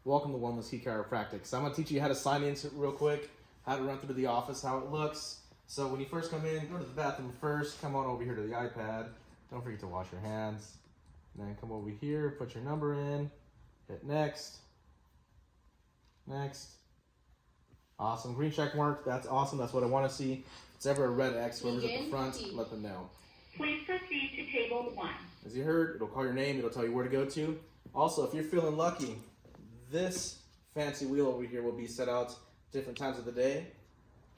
Welcome to Wellness Chiropractic. So I'm going to teach you how to sign in real quick, how to run through the office, how it looks. So when you first come in, go to the bathroom first, come on over here to the iPad. Don't forget to wash your hands. Then come over here, put your number in, hit next. Next. Awesome. Green check mark. That's awesome. That's what I want to see. If it's ever a red X, whoever's at the front, let them know. Please proceed to table 1. As you heard, it'll call your name. It'll tell you where to go to. Also, if you're feeling lucky, this fancy wheel over here will be set out different times of the day.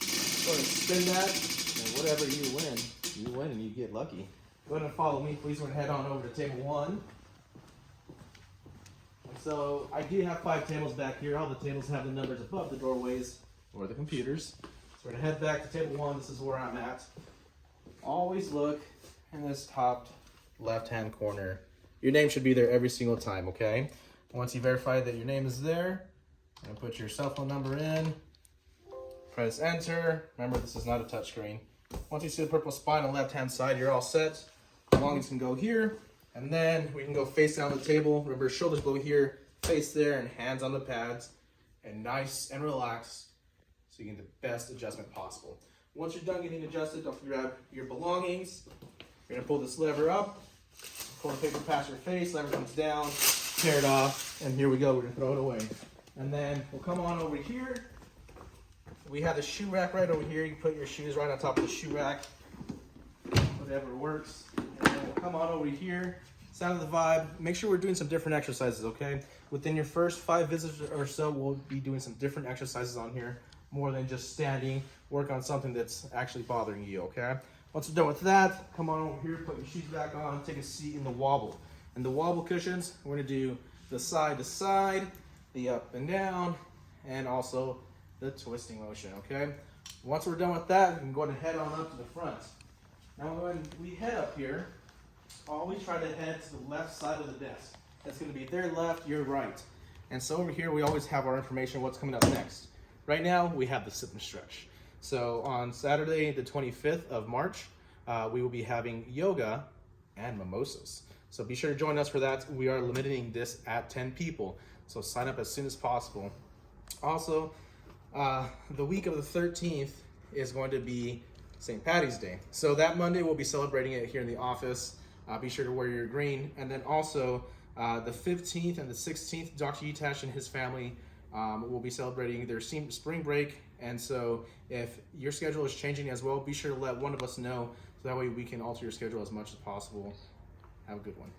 Go ahead and spin that, and whatever you win and you get lucky. Go ahead and follow me, please. We're going to head on over to table 1. So I do have 5 tables back here. All the tables have the numbers above the doorways or the computers. So we're going to head back to table 1. This is where I'm at. Always look in this top left-hand corner. Your name should be there every single time, okay? Once you verify that your name is there, and put your cell phone number in, press enter. Remember, this is not a touch screen. Once you see the purple spine on the left-hand side, you're all set. Belongings can go here, and then we can go face down the table. Remember, shoulders go here, face there, and hands on the pads, and nice and relaxed, so you get the best adjustment possible. Once you're done getting adjusted, don't grab your belongings. You're gonna pull this lever up, pull the paper past your face, lever comes down, tear it off, and here we go, we're gonna throw it away. And then we'll come on over here. We have the shoe rack right over here. You can put your shoes right on top of the shoe rack, whatever works. And then we'll come on over here, sound of the vibe. Make sure we're doing some different exercises, okay? Within your first 5 visits or so, we'll be doing some different exercises on here, more than just standing. Work on something that's actually bothering you, okay? Once we're done with that, come on over here, put your shoes back on, take a seat in the wobble. And the wobble cushions, we're gonna do the side to side, the up and down, and also the twisting motion, okay? Once we're done with that, we can go ahead and head on up to the front. Now when we head up here, always try to head to the left side of the desk. That's gonna be their left, your right. And so over here, we always have our information, what's coming up next. Right now, we have the sit and stretch. So on Saturday, the 25th of March, we will be having yoga and mimosas. So be sure to join us for that. We are limiting this at 10 people. So sign up as soon as possible. Also, the week of the 13th is going to be St. Patty's Day. So that Monday, we'll be celebrating it here in the office. Be sure to wear your green. And then also, the 15th and the 16th, Dr. Utash and his family will be celebrating their spring break. And so if your schedule is changing as well, be sure to let one of us know so that way we can alter your schedule as much as possible. Have a good one.